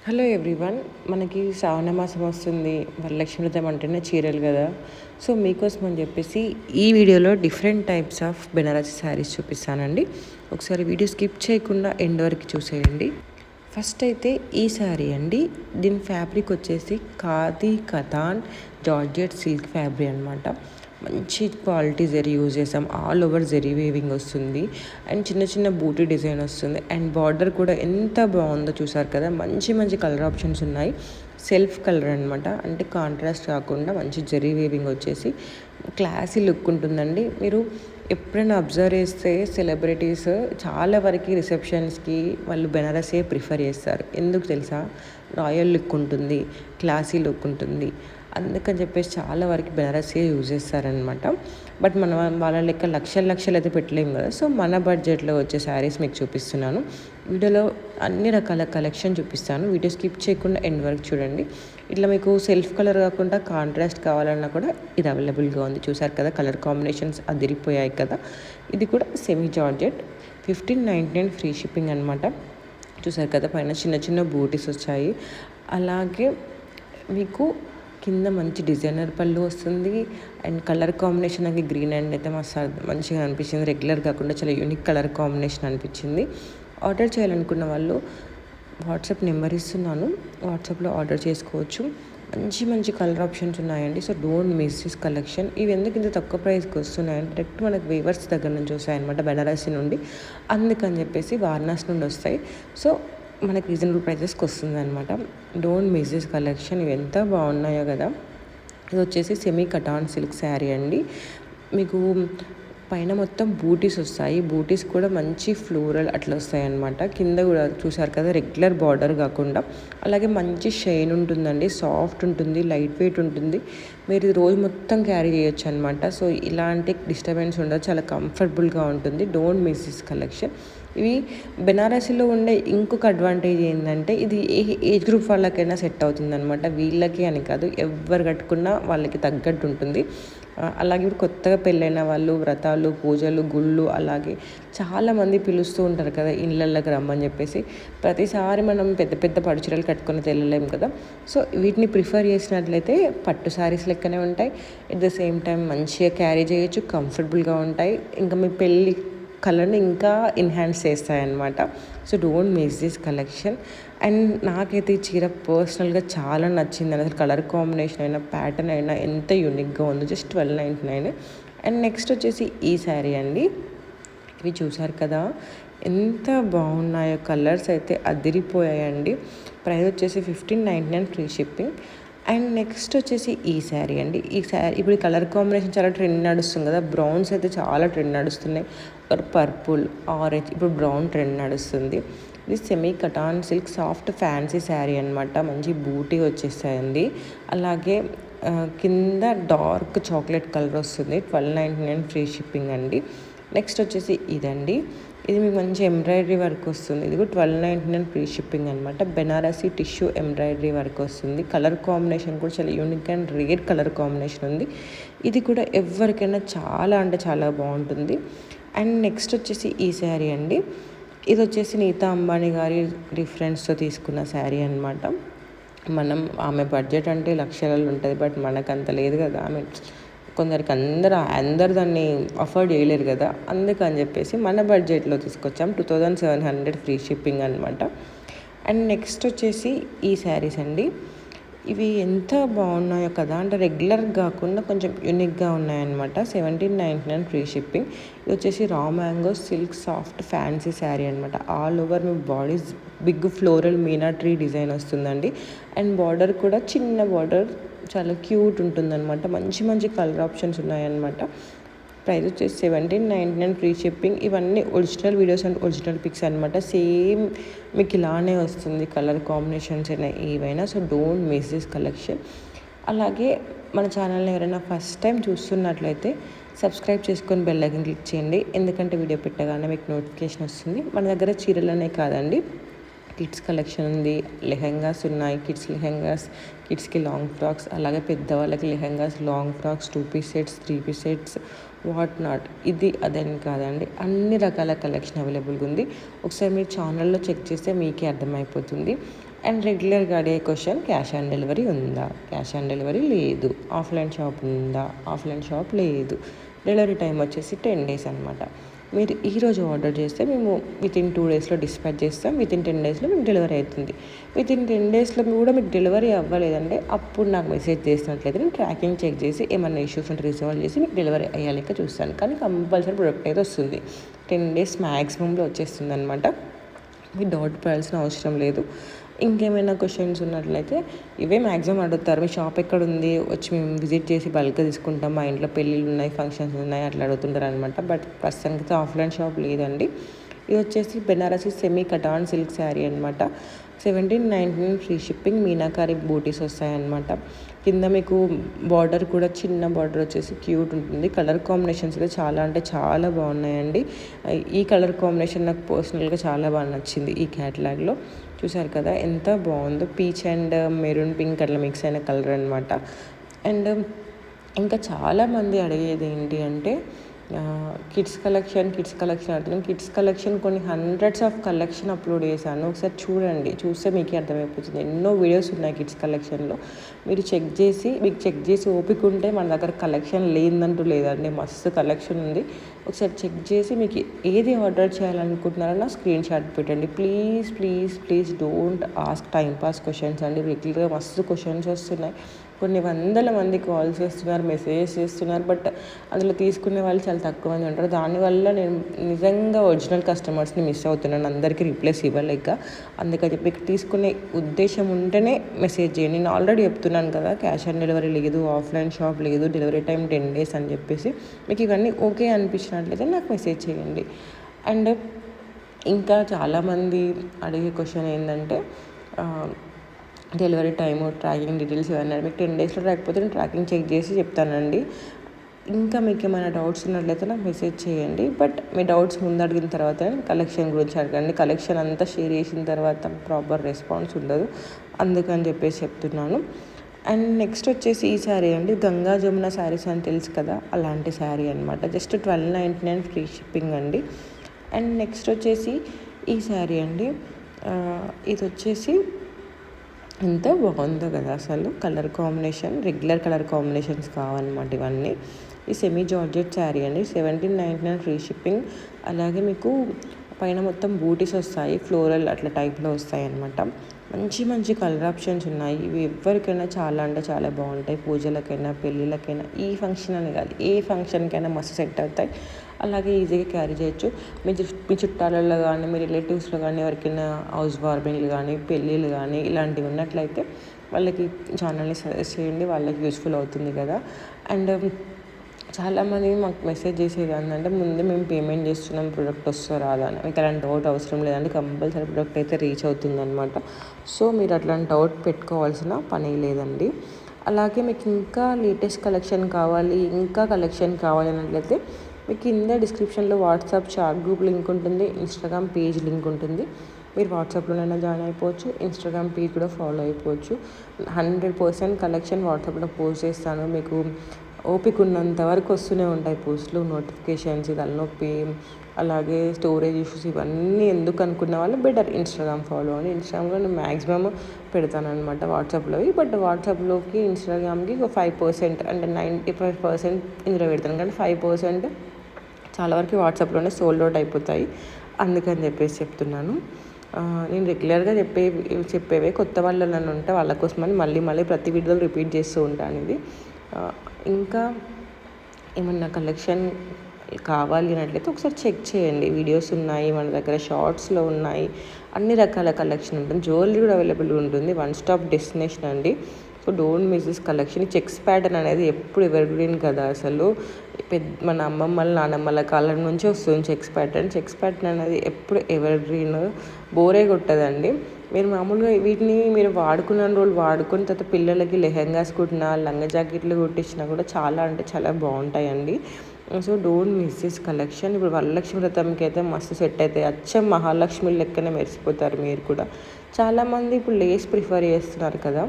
Hello everyone. మనకి శ్రావణ మాసం వస్తుంది. వరలక్ష్మి వ్రతం అంటేనే చీరలు కదా. సో మీకోసం అని చెప్పేసి ఈ వీడియోలో different types of Banarasi saris చూపిస్తానండి. ఒకసారి వీడియో స్కిప్ చేయకుండా ఎండ్ వరకు చూసేయండి. ఫస్ట్ అయితే ఈ శారీ అండి. దీని ఫ్యాబ్రిక్ వచ్చేసి khadi katan georgette silk fabric అనమాట. మంచి క్వాలిటీ జరీ యూజ్ చేసాం. ఆల్ ఓవర్ జరీ వేవింగ్ వస్తుంది అండ్ చిన్న చిన్న బూటీ డిజైన్ వస్తుంది అండ్ బార్డర్ కూడా ఎంత బాగుందో చూసారు కదా. మంచి మంచి కలర్ ఆప్షన్స్ ఉన్నాయి. సెల్ఫ్ కలర్ అనమాట, అంటే కాంట్రాస్ట్ కాకుండా మంచి జరీ వేవింగ్ వచ్చేసి క్లాసీ లుక్ ఉంటుందండి. మీరు ఎప్పుడైనా అబ్జర్వ్ చేస్తే సెలబ్రిటీస్ చాలా వరకు రిసెప్షన్స్కి వాళ్ళు బెనారసే ప్రిఫర్ చేస్తారు. ఎందుకు తెలుసా? రాయల్ లుక్ ఉంటుంది, క్లాసీ లుక్ ఉంటుంది. అందుకని చెప్పేసి చాలా వరకు బెనారసీ యూజ్ చేస్తారనమాట. బట్ మనం వాళ్ళ లెక్క లక్షలు అయితే పెట్టలేము కదా. సో మన బడ్జెట్లో వచ్చే శారీస్ మీకు చూపిస్తున్నాను. వీడియోలో అన్ని రకాల కలెక్షన్ చూపిస్తాను. వీడియో స్కిప్ చేయకుండా ఎండ్ వరకు చూడండి. ఇట్లా మీకు సెల్ఫ్ కలర్ కాకుండా కాంట్రాస్ట్ కావాలన్నా కూడా ఇది అవైలబుల్గా ఉంది. చూసారు కదా, కలర్ కాంబినేషన్స్ అదిరిపోయాయి కదా. ఇది కూడా సెమీ జార్జెట్, 1599 ఫ్రీ షిప్పింగ్ అనమాట. చూసారు కదా, పైన చిన్న చిన్న బూటీస్ వచ్చాయి. అలాగే మీకు కింద మంచి డిజైనర్ పళ్ళు వస్తుంది అండ్ కలర్ కాంబినేషన్ నాకు గ్రీన్ అండ్ అయితే మంచిగా అనిపించింది. రెగ్యులర్ కాకుండా చాలా యూనిక్ కలర్ కాంబినేషన్ అనిపించింది. ఆర్డర్ చేయాలనుకున్న వాళ్ళు వాట్సాప్ నెంబర్ ఇస్తున్నాను, వాట్సాప్లో ఆర్డర్ చేసుకోవచ్చు. మంచి మంచి కలర్ ఆప్షన్స్ ఉన్నాయండి. So don't miss this collection. ఇవి ఎందుకు ఇంత తక్కువ ప్రైస్కి వస్తున్నాయంటే డైరెక్ట్ మనకు వీవర్స్ దగ్గర నుంచి వస్తాయన్నమాట, బెనారసీ నుండి. అందుకని చెప్పేసి వారణాసి నుండి వస్తాయి. సో మనకి రీజనబుల్ ప్రైజెస్కి వస్తుంది అనమాట. Don't miss this collection. ఇవి ఎంత బాగున్నాయో కదా. ఇది వచ్చేసి సెమీ కటాన్ సిల్క్ శారీ అండి. మీకు పైన మొత్తం బూటీస్ వస్తాయి. బూటీస్ కూడా మంచి ఫ్లోరల్ అట్లా వస్తాయి అనమాట. కింద కూడా చూసారు కదా, రెగ్యులర్ బార్డర్ కాకుండా అలాగే మంచి షైన్ ఉంటుందండి. సాఫ్ట్ ఉంటుంది, లైట్ వెయిట్ ఉంటుంది. మీరు రోజు మొత్తం క్యారీ చేయొచ్చు అనమాట. సో ఇలాంటి డిస్టర్బెన్స్ ఉండదు, చాలా కంఫర్టబుల్గా ఉంటుంది. Don't miss this collection. ఇవి బెనారసీలో ఉండే ఇంకొక అడ్వాంటేజ్ ఏంటంటే ఇది ఏ ఏజ్ గ్రూప్ వాళ్ళకైనా సెట్ అవుతుంది అనమాట. వీళ్ళకి అని కాదు, ఎవరు కట్టుకున్నా వాళ్ళకి తగ్గట్టు ఉంటుంది. అలాగే ఇప్పుడు కొత్తగా పెళ్ళైన వాళ్ళు వ్రతాలు, పూజలు, గుళ్ళు, అలాగే చాలామంది పిలుస్తూ ఉంటారు కదా ఇళ్ళకి రమ్మని చెప్పేసి. ప్రతిసారి మనం పెద్ద పెద్ద పట్టుచీరలు కట్టుకొని వెళ్ళలేము కదా. సో వీటిని ప్రిఫర్ చేసినట్లయితే పట్టు శారీస్ లెక్కనే ఉంటాయి. ఎట్ ద సేమ్ టైం మంచిగా క్యారీ చేయొచ్చు, కంఫర్టబుల్గా ఉంటాయి. ఇంకా మీ పెళ్ళి కలర్ని ఇంకా ఎన్హాన్స్ చేస్తాయన్నమాట. So don't miss this collection. And నాకైతే ఈ చీర పర్సనల్గా చాలా నచ్చింది. అసలు కలర్ కాంబినేషన్ అయినా ప్యాటర్న్ అయినా ఎంత యూనిక్గా ఉందో. జస్ట్ 1299. అండ్ నెక్స్ట్ వచ్చేసి ఈ శారీ అండి. ఇవి చూసారు కదా ఎంత బాగున్నాయో. కలర్స్ అయితే అదిరిపోయాయండి. ప్రైస్ వచ్చేసి 1599 ఫ్రీ షిప్పింగ్. అండ్ నెక్స్ట్ వచ్చేసి ఈ శారీ అండి. ఈ శారీ ఇప్పుడు కలర్ కాంబినేషన్ చాలా ట్రెండ్ నడుస్తుంది కదా. బ్రౌన్స్ అయితే చాలా ట్రెండ్ నడుస్తున్నాయి. పర్పుల్, ఆరెంజ్, ఇప్పుడు బ్రౌన్ ట్రెండ్ నడుస్తుంది. ఇది semi cotton silk soft fancy sari అనమాట. మంచి బూటీ వచ్చేసాయండి. అలాగే కింద డార్క్ చాక్లెట్ కలర్ వస్తుంది. 1299 ఫ్రీ షిప్పింగ్ అండి. నెక్స్ట్ వచ్చేసి ఇదండి. ఇది మీకు మంచి ఎంబ్రాయిడరీ వర్క్ వస్తుంది. ఇది కూడా 1299 ఫ్రీ షిప్పింగ్ అనమాట. బెనారసీ టిష్యూ ఎంబ్రాయిడరీ వర్క్ వస్తుంది. కలర్ కాంబినేషన్ కూడా చాలా unique and rare colour combination ఉంది. ఇది కూడా ఎవరికైనా చాలా అంటే చాలా బాగుంటుంది. అండ్ నెక్స్ట్ వచ్చేసి ఈ శారీ అండి. ఇది వచ్చేసి నీతా అంబానీ గారి రిఫరెన్స్తో తీసుకున్న శారీ అనమాట. ఆమె బడ్జెట్ అంటే లక్షలలో ఉంటుంది, బట్ మనకంత లేదు కదా. కొందరికి అందరు దాన్ని అఫోర్డ్ చేయలేరు కదా. అందుకని చెప్పేసి మన బడ్జెట్లో తీసుకొచ్చాం. 2700 ఫ్రీ షిప్పింగ్ అనమాట. అండ్ నెక్స్ట్ వచ్చేసి ఈ శారీస్ అండి. ఇవి ఎంత బాగున్నాయో కదా, అంటే రెగ్యులర్ కాకుండా కొంచెం యూనిక్గా ఉన్నాయన్నమాట. 1799 ఫ్రీ షిప్పింగ్. ఇది వచ్చేసి raw mango silk soft fancy sari అనమాట. ఆల్ ఓవర్ మీ body big floral meena tree design వస్తుందండి. అండ్ బార్డర్ కూడా చిన్న బార్డర్, చాలా క్యూట్ ఉంటుందన్నమాట. మంచి మంచి కలర్ ఆప్షన్స్ ఉన్నాయన్నమాట. ప్రైస్ వచ్చేసి 1799 ఫ్రీ షిప్పింగ్. ఇవన్నీ original videos and original pics అనమాట. సేమ్ మీకు ఇలానే వస్తుంది కలర్ కాంబినేషన్స్ అయినా ఏవైనా. So don't miss this collection. అలాగే మన ఛానల్ని ఎవరైనా ఫస్ట్ టైం చూస్తున్నట్లయితే సబ్స్క్రైబ్ చేసుకొని బెల్ ఐకాన్ క్లిక్ చేయండి. ఎందుకంటే వీడియో పెట్టగానే మీకు నోటిఫికేషన్ వస్తుంది. మన దగ్గర చీరలనే కాదండి, కిడ్స్ కలెక్షన్ ఉంది, లెహెంగాస్ ఉన్నాయి. కిడ్స్ లెహెంగాస్, కిడ్స్కి లాంగ్ ఫ్రాక్స్, అలాగే పెద్దవాళ్ళకి lehengas, long frocks, 2 piece sets, 3 piece sets, what not. ఇది అదని కాదండి, అన్ని రకాల కలెక్షన్ అవైలబుల్గా ఉంది. ఒకసారి మీరు ఛానల్లో చెక్ చేస్తే మీకే అర్థమైపోతుంది. అండ్ రెగ్యులర్గా అడిగే క్వశ్చన్ క్యాష్ ఆన్ డెలివరీ ఉందా, క్యాష్ ఆన్ డెలివరీ లేదు, ఆఫ్లైన్ షాప్ ఉందా, ఆఫ్లైన్ షాప్ లేదు, డెలివరీ టైం వచ్చేసి 10 days అనమాట. మీరు ఈరోజు ఆర్డర్ చేస్తే మేము వితిన్ 2 daysలో డిస్పాచ్ చేస్తాం, వితిన్ 10 daysలో మీకు డెలివరీ అవుతుంది. వితిన్ 10 daysలో కూడా మీకు డెలివరీ అవ్వలేదంటే అప్పుడు నాకు మెసేజ్ చేసినట్లయితే నేను ట్రాకింగ్ చెక్ చేసి ఏమన్నా ఇష్యూస్ ఉంటే రిజాల్వ్ చేసి మీకు డెలివరీ అయ్యాలేక చూస్తాను. కానీ కంపల్సరీ ప్రొడక్ట్ అయితే వస్తుంది, 10 days మ్యాక్సిమంలో వచ్చేస్తుంది అనమాట. మీరు డౌట్ పడాల్సిన అవసరం లేదు. ఇంకేమైనా క్వశ్చన్స్ ఉన్నట్లయితే ఇవే మ్యాక్సిమం అడుగుతారు. మీ షాప్ ఎక్కడ ఉంది, వచ్చి మేము విజిట్ చేసి బల్క్గా తీసుకుంటాం, మా ఇంట్లో పెళ్ళిళ్ళు ఉన్నాయి, ఫంక్షన్స్ ఉన్నాయి, అట్లా అడుగుతుంటారు అనమాట. బట్ ప్రస్తుతానికి ఆఫ్లైన్ షాప్ లేదండి. ఇది వచ్చేసి Banarasi semi cotton silk sari అనమాట. 1799 ఫ్రీ షిప్పింగ్, మీనాకారి బూటీస్ వస్తాయన్నమాట. కింద మీకు బార్డర్ కూడా చిన్న బార్డర్ వచ్చేసి క్యూట్ ఉంటుంది. కలర్ కాంబినేషన్స్ అయితే చాలా అంటే చాలా బాగున్నాయండి. ఈ కలర్ కాంబినేషన్ నాకు పర్సనల్గా చాలా బాగా నచ్చింది ఈ క్యాటలాగ్లో. చూసారు కదా ఎంత బాగుందో, పీచ్ అండ్ మెరూన్ పింక్ అట్లా మిక్స్ అయిన కలర్ అనమాట. అండ్ ఇంకా చాలామంది అడిగేది ఏంటి అంటే కిడ్స్ కలెక్షన్ అడుగుతున్నాం. కిడ్స్ కలెక్షన్ కొన్ని హండ్రెడ్స్ ఆఫ్ కలెక్షన్ అప్లోడ్ చేశాను, ఒకసారి చూడండి, చూస్తే మీకే అర్థమైపోతుంది. ఎన్నో వీడియోస్ ఉన్నాయి కిడ్స్ కలెక్షన్లో. మీరు చెక్ చేసి ఓపిక ఉంటే మన దగ్గర కలెక్షన్ లేదంటూ లేదండి, మస్తు కలెక్షన్ ఉంది. ఒకసారి చెక్ చేసి మీకు ఏది ఆర్డర్ చేయాలనుకుంటున్నారో నా స్క్రీన్ షాట్ పెట్టండి. Please don't ask time pass questions అండి. రెగ్యులర్గా మస్తు క్వశ్చన్స్ వస్తున్నాయి, కొన్ని వందల మంది కాల్ చేస్తున్నారు, మెసేజెస్ చేస్తున్నారు. బట్ అందులో తీసుకునే వాళ్ళు చాలా తక్కువ మంది ఉంటారు. దానివల్ల నేను నిజంగా ఒరిజినల్ కస్టమర్స్ని మిస్ అవుతున్నాను, అందరికీ రిప్లేస్ ఇవ్వలేక. అందుకని చెప్పి తీసుకునే ఉద్దేశం ఉంటేనే మెసేజ్ చేయండి. నేను ఆల్రెడీ చెప్తున్నాను కదా, క్యాష్ ఆన్ డెలివరీ లేదు, ఆఫ్లైన్ షాప్ లేదు, డెలివరీ టైం 10 days అని చెప్పేసి. మీకు ఇవన్నీ ఓకే అనిపించినట్లయితే నాకు మెసేజ్ చేయండి. అండ్ ఇంకా చాలామంది అడిగే క్వశ్చన్ ఏంటంటే డెలివరీ టైము, ట్రాకింగ్ డీటెయిల్స్ ఇవన్నీ. మీకు 10 daysలో రాకపోతే నేను ట్రాకింగ్ చెక్ చేసి చెప్తానండి. ఇంకా మీకు ఏమైనా డౌట్స్ ఉన్నట్లయితే నాకు మెసేజ్ చేయండి. బట్ మీ డౌట్స్ ముందు అడిగిన తర్వాత కలెక్షన్ గురించి అడగండి. కలెక్షన్ అంతా షేర్ చేసిన తర్వాత ప్రాపర్ రెస్పాన్స్ ఉండదు, అందుకని చెప్పేసి చెప్తున్నాను. అండ్ నెక్స్ట్ వచ్చేసి ఈ శారీ అండి, గంగా జమున శారీస్ అని తెలుసు కదా, అలాంటి శారీ అనమాట. జస్ట్ 1299 ఫ్రీ షిప్పింగ్ అండి. అండ్ నెక్స్ట్ వచ్చేసి ఈ శారీ అండి, ఇది వచ్చేసి ఎంత బాగుందో కదా అసలు. Colour combination, regular colour combinations కావాలన్నమాట ఇవన్నీ. ఈ సెమీ జార్జెట్ శారీ అండి, 1799 ఫ్రీ షిప్పింగ్. అలాగే మీకు పైన మొత్తం బూటీస్ వస్తాయి, ఫ్లోరల్ అట్లా టైప్లో వస్తాయి అన్నమాట. మంచి కలర్ ఆప్షన్స్ ఉన్నాయి. ఇవి ఎవరికైనా చాలా అంటే చాలా బాగుంటాయి, పూజలకైనా పెళ్ళిళ్ళకైనా. ఈ ఫంక్షన్ అని కాదు, ఏ ఫంక్షన్కైనా మస్తు సెట్ అవుతాయి. అలాగే ఈజీగా క్యారీ చేయొచ్చు. మీ చుట్టాలలో కానీ, మీ రిలేటివ్స్లో కానీ ఎవరికైనా హౌస్ వార్మింగ్లు కానీ, పెళ్ళిళ్ళు కానీ ఇలాంటివి ఉన్నట్లయితే వాళ్ళకి ఛానల్ని సజెస్ట్ చేయండి, వాళ్ళకి యూస్ఫుల్ అవుతుంది కదా. అండ్ చాలామంది మాకు మెసేజ్ చేసేది ఏంటంటే, ముందే మేము పేమెంట్ చేస్తున్నాం, ప్రోడక్ట్ వస్తుందో రాదా అని. మీకు అలాంటి డౌట్ అవసరం లేదండి, కంపల్సరీ ప్రోడక్ట్ అయితే రీచ్ అవుతుందన్నమాట. సో మీరు అట్లాంటి డౌట్ పెట్టుకోవాల్సిన పని లేదండి. అలాగే మీకు ఇంకా లేటెస్ట్ కలెక్షన్ కావాలి, ఇంకా కలెక్షన్ కావాలి అన్నట్లయితే మీకు కింద డిస్క్రిప్షన్లో వాట్సాప్ చాట్ గ్రూప్ లింక్ ఉంటుంది, ఇన్స్టాగ్రామ్ పేజ్ లింక్ ఉంటుంది. మీరు వాట్సాప్లోనైనా జాయిన్ అయిపోవచ్చు, ఇన్స్టాగ్రామ్ పేజ్ కూడా ఫాలో అయిపోవచ్చు. 100% కలెక్షన్ వాట్సాప్లో పోస్ట్ చేస్తాను. మీకు ఓపిక ఉన్నంత వరకు వస్తూనే ఉంటాయి పోస్టులు, నోటిఫికేషన్స్, తలనొప్పి, అలాగే స్టోరేజ్ ఇష్యూస్ ఇవన్నీ ఎందుకు అనుకున్న వాళ్ళు బెటర్ ఇన్స్టాగ్రామ్ ఫాలో అని. ఇన్స్టాగ్రామ్లో నేను మ్యాక్సిమమ్ పెడతాను అనమాట వాట్సాప్లోవి. బట్ వాట్సాప్లోకి ఇన్స్టాగ్రామ్కి ఒక 5% అంటే 95% ఇందులో పెడతాను, కానీ 5% చాలా వరకు వాట్సాప్లోనే సోల్డ్ అవుట్ అయిపోతాయి. అందుకని చెప్పేసి చెప్తున్నాను. నేను రెగ్యులర్గా చెప్పేవే కొత్త వాళ్ళు నన్ను ఉంటే వాళ్ళ కోసమని మళ్ళీ ప్రతి వీడియోలో రిపీట్ చేస్తూ ఉంటాను ఇది. ఇంకా ఏమన్నా కలెక్షన్ కావాలి అన్నట్లయితే ఒకసారి చెక్ చేయండి, వీడియోస్ ఉన్నాయి మన దగ్గర, షార్ట్స్లో ఉన్నాయి, అన్ని రకాల కలెక్షన్ ఉంటుంది. జ్యువెలరీ కూడా అవైలబుల్ ఉంటుంది, వన్ స్టాప్ డెస్టినేషన్ అండి. So don't miss this collection. ఈ చెక్స్ ప్యాటర్న్ అనేది ఎప్పుడు ఎవర్గ్రీన్ కదా అసలు. మన అమ్మమ్మల నానమ్మల కాలం నుంచి వస్తుంది చెక్స్ ప్యాటర్న్ అనేది ఎప్పుడు ఎవర్గ్రీన్, బోరే కొట్టదండి. మీరు మామూలుగా వీటిని మీరు వాడుకున్న రోజులు వాడుకున్న తర్వాత పిల్లలకి లెహెంగాస్ కుట్టినా, లంగా జాకెట్లు కుట్టించినా కూడా చాలా అంటే చాలా బాగుంటాయండి. So don't miss this collection. ఇప్పుడు వరలక్ష్మి వ్రతంకి అయితే మస్తు సెట్ అవుతాయి, అచ్చం మహాలక్ష్మి లెక్కనే మెరిసిపోతారు మీరు కూడా. చాలామంది ఇప్పుడు లేస్ ప్రిఫర్ చేస్తున్నారు కదా,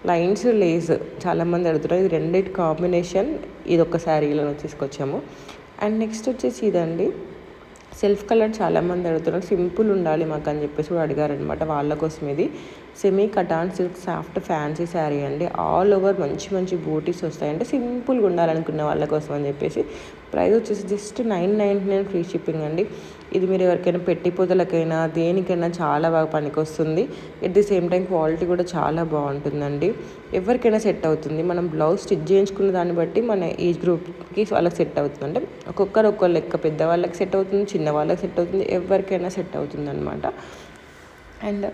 లైన్స్ లేస్ చాలామంది అడుగుతున్నారు. ఇది రెండిటి కాంబినేషన్, ఇది ఒక శారీలో తీసుకొచ్చాము. అండ్ నెక్స్ట్ వచ్చేసి ఇదండి, సెల్ఫ్ కలర్ చాలామంది అడుగుతున్నారు, సింపుల్ ఉండాలి మాకు అని చెప్పేసి కూడా అడిగారనమాట. వాళ్ళ కోసం ఇది semi cotton silk soft fancy sari అండి. ఆల్ ఓవర్ మంచి మంచి బూటీస్ వస్తాయి. అంటే సింపుల్గా ఉండాలనుకున్న వాళ్ళ కోసం అని చెప్పేసి ప్రైస్ వచ్చేసి జస్ట్ 999 ఫ్రీ షిప్పింగ్ అండి. ఇది మీరు ఎవరికైనా పెట్టిపోతలకైనా దేనికైనా చాలా బాగా పనికొస్తుంది. At the same time quality కూడా చాలా బాగుంటుందండి. ఎవరికైనా సెట్ అవుతుంది. మనం బ్లౌజ్ స్టిచ్ చేయించుకున్న దాన్ని బట్టి మన ఏజ్ గ్రూప్కి వాళ్ళకి సెట్ అవుతుంది. అంటే ఒక్కొక్కరు లెక్క, పెద్దవాళ్ళకి సెట్ అవుతుంది, చిన్న వాళ్ళకి సెట్ అవుతుంది, ఎవరికైనా సెట్ అవుతుంది అనమాట. అండ్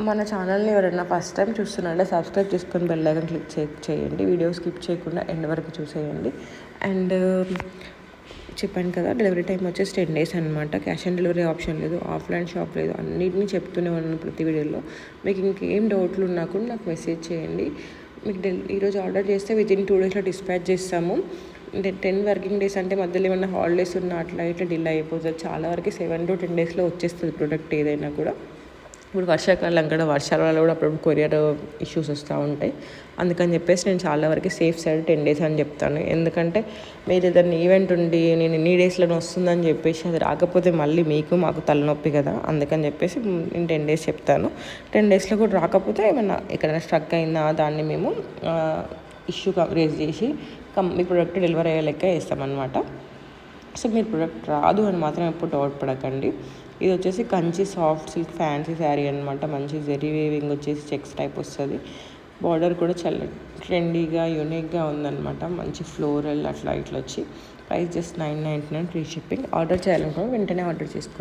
మన ఛానల్ని ఎవరైనా ఫస్ట్ టైం చూస్తున్నారంటే సబ్స్క్రైబ్ చేసుకొని బెల్ ఐకాన్ క్లిక్ చేయండి. వీడియో స్కిప్ చేయకుండా ఎండ్ వరకు చూసేయండి. అండ్ చెప్పాను కదా, డెలివరీ టైం వచ్చేసి 10 days అనమాట. క్యాష్ ఆన్ డెలివరీ ఆప్షన్ లేదు, ఆఫ్లైన్ షాప్ లేదు, అన్నిటినీ చెప్తూనే ఉన్నాను ప్రతి వీడియోలో. మీకు ఇంకేం డౌట్లు ఉన్నా కూడా నాకు మెసేజ్ చేయండి. మీకు ఈరోజు ఆర్డర్ చేస్తే వితిన్ 2 daysలో డిస్పాచ్ చేస్తాము. 10 working days అంటే మధ్యలో ఏమన్నా హాలిడేస్ ఉన్నా అట్లా ఇట్లా డిలే అయిపోతుంది. చాలా వరకు 7 to 10 daysలో వచ్చేస్తుంది ప్రోడక్ట్ ఏదైనా కూడా. ఇప్పుడు వర్షాకాలం కూడా, వర్షాల వల్ల కూడా అప్పుడప్పుడు కొరియర్ ఇష్యూస్ వస్తూ ఉంటాయి. అందుకని చెప్పేసి నేను చాలా వరకు సేఫ్ సైడ్ 10 days అని చెప్తాను. ఎందుకంటే మీరు ఏదైనా ఈవెంట్ ఉండి నేను ఇన్ని డేస్లో వస్తుందని చెప్పేసి అది రాకపోతే మళ్ళీ మీకు మాకు తలనొప్పి కదా. అందుకని చెప్పేసి నేను 10 days చెప్తాను. 10 daysలో కూడా రాకపోతే ఏమన్నా ఎక్కడైనా స్ట్రక్ అయిందా దాన్ని మేము ఇష్యూ రేజ్ చేసి మీ ప్రోడక్ట్ డెలివరీ అయ్యే లెక్క వేస్తామన్నమాట. సో మీరు ప్రోడక్ట్ రాదు అని మాత్రం ఎప్పుడు డౌట్ పడకండి. ఇది వచ్చేసి Kanchi soft silk fancy sari అనమాట. మంచి జెరీ వేవింగ్ వచ్చేసి చెక్స్ టైప్ వస్తుంది. బార్డర్ కూడా చాలా ట్రెండీగా యూనిక్గా ఉందన్నమాట. మంచి ఫ్లోరల్ అట్లా ఇట్లా వచ్చి price just 999 free shipping. Order చేయాలనుకో వెంటనే ఆర్డర్ చేసుకోండి.